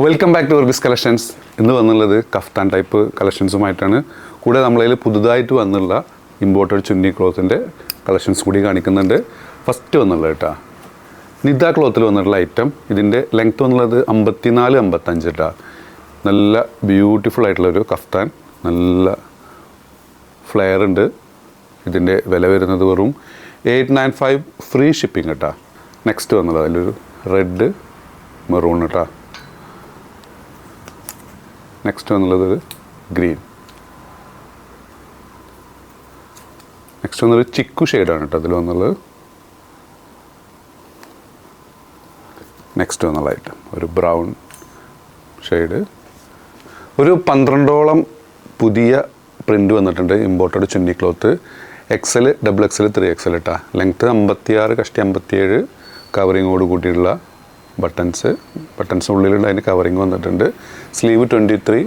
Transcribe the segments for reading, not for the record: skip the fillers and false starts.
Welcome back to Urbis collections. ഇന്ന് വന്നുള്ളത് kaftan type കളക്ഷൻസുമായിട്ടാണ്. കൂടെ നമ്മളതിൽ പുതുതായിട്ട് വന്നുള്ള ഇമ്പോർട്ടഡ് ചുന്നി ക്ലോത്തിൻ്റെ കളക്ഷൻസ് കൂടി കാണിക്കുന്നുണ്ട്. ഫസ്റ്റ് വന്നുള്ളത് കേട്ടോ നിദ ക്ലോത്തിൽ വന്നിട്ടുള്ള ഐറ്റം. ഇതിൻ്റെ ലെങ്ത്ത് വന്നുള്ളത് 54-55 കേട്ടോ. നല്ല ബ്യൂട്ടിഫുൾ ആയിട്ടുള്ളൊരു കഫ്താൻ, നല്ല ഫ്ലെയർ ഉണ്ട്. ഇതിൻ്റെ വില വരുന്നത് വെറും 895 ഫ്രീ ഷിപ്പിംഗ് കേട്ടോ. നെക്സ്റ്റ് വന്നത് അതിലൊരു റെഡ് മെറൂൺ കേട്ടോ. നെക്സ്റ്റ് വന്നുള്ളത് ഗ്രീൻ. നെക്സ്റ്റ് വന്നത് ചിക്കു ഷെയ്ഡാണ് കേട്ടോ അതിൽ വന്നുള്ളത്. നെക്സ്റ്റ് വന്നുള്ള ഐറ്റം ഒരു ബ്രൗൺ ഷെയ്ഡ്. ഒരു 12ഓളം പുതിയ പ്രിൻ്റ് വന്നിട്ടുണ്ട്. Imported chunni cloth. XL, XXL, 3XL കേട്ടോ. ലെങ്ത്ത് 56, കഷ്ടി 57, കവറിങ്ങോട് കൂട്ടിയിട്ടുള്ള ബട്ടൺസ് ഉള്ളിലുണ്ട്. അതിന് കവറിങ് വന്നിട്ടുണ്ട്. സ്ലീവ് 23,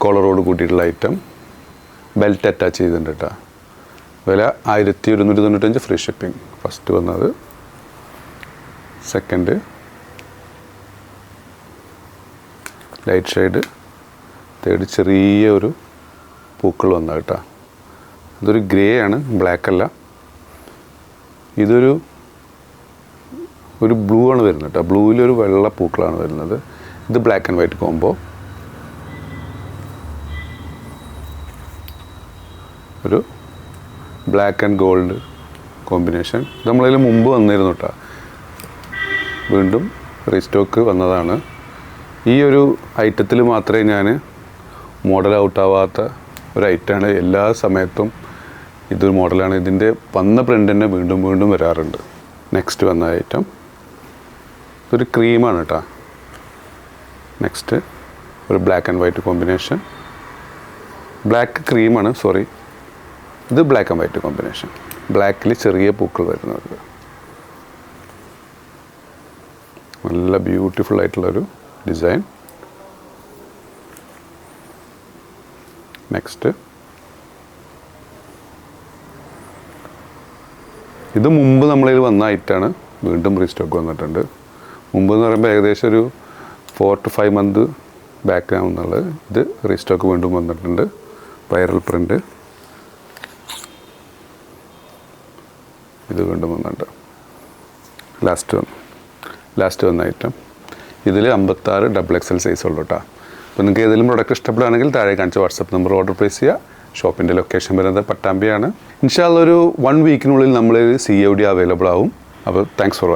കോളറോട് കൂട്ടിയിട്ടുള്ള ഐറ്റം. ബെൽറ്റ് അറ്റാച്ച് ചെയ്തിട്ടുണ്ട് കേട്ടോ. വില 1195 ഫ്രീ ഷിപ്പിംഗ്. ഫസ്റ്റ് വന്നത്. Second light shade. തേർഡ് ചെറിയ ഒരു പൂക്കൾ വന്ന കേട്ടോ. ഇതൊരു ഗ്രേ ആണ്, ബ്ലാക്ക് അല്ല. ഇതൊരു ബ്ലൂ ആണ് വരുന്നത് കേട്ടോ. ബ്ലൂവിലൊരു വെള്ള പൂക്കളാണ് വരുന്നത്. ഇത് ബ്ലാക്ക് ആൻഡ് വൈറ്റ് കോംബോ. ഒരു ബ്ലാക്ക് ആൻഡ് ഗോൾഡ് കോമ്പിനേഷൻ. ഇത് നമ്മളതിൽ മുമ്പ് വന്നിരുന്നു കേട്ടോ. വീണ്ടും റീസ്റ്റോക്ക് വന്നതാണ്. ഈ ഒരു ഐറ്റത്തിൽ മാത്രമേ ഞാൻ മോഡൽ ഔട്ടാവാത്ത ഒരു ഐറ്റമാണ്. എല്ലാ സമയത്തും ഇതൊരു മോഡലാണ്. ഇതിൻ്റെ വന്ന പ്രിൻ്റ് തന്നെ വീണ്ടും വീണ്ടും വരാറുണ്ട്. നെക്സ്റ്റ് വന്ന ഐറ്റം ഇതൊരു ക്രീമാണ് കേട്ടോ. നെക്സ്റ്റ് ഒരു black and white combination. Black ക്രീമാണ്, സോറി. ഇത് ബ്ലാക്ക് ആൻഡ് വൈറ്റ് കോമ്പിനേഷൻ. ബ്ലാക്കിൽ ചെറിയ പൂക്കൾ വരുന്നത്. നല്ല ബ്യൂട്ടിഫുൾ ആയിട്ടുള്ളൊരു ഡിസൈൻ. നെക്സ്റ്റ് ഇത് മുമ്പ് നമ്മളിൽ വന്ന ഐറ്റാണ്. വീണ്ടും റീസ്റ്റോക്ക് വന്നിട്ടുണ്ട്. മുമ്പ് എന്ന് പറയുമ്പോൾ ഏകദേശം ഒരു 4 to 5 മന്ത് ബാക്കാണെന്നുള്ളത്. ഇത് റീസ്റ്റോക്ക് വീണ്ടും വന്നിട്ടുണ്ട്. Viral print. ഇത് വീണ്ടും വന്നിട്ടുണ്ട്. ലാസ്റ്റ് വന്ന ഐറ്റം. ഇതിൽ 56 XXL സൈസ് ഉള്ളൂ കേട്ടോ. അപ്പോൾ നിങ്ങൾക്ക് ഏതെങ്കിലും പ്രൊഡക്റ്റ് ഇഷ്ടപ്പെടുകയാണെങ്കിൽ താഴെ കാണിച്ച വാട്സപ്പ് നമ്പർ ഓർഡർ പ്ലേസ് ചെയ്യുക. ഷോപ്പിൻ്റെ ലൊക്കേഷൻ വരുന്നത് പട്ടാമ്പിയാണ്. ഇൻഷാ അല്ലാഹ് ഒരു 1 വീക്കിനുള്ളിൽ നമ്മൾ COD അവൈലബിൾ ആവും. അപ്പോൾ താങ്ക്സ് ഫോർ വാച്ചിങ്.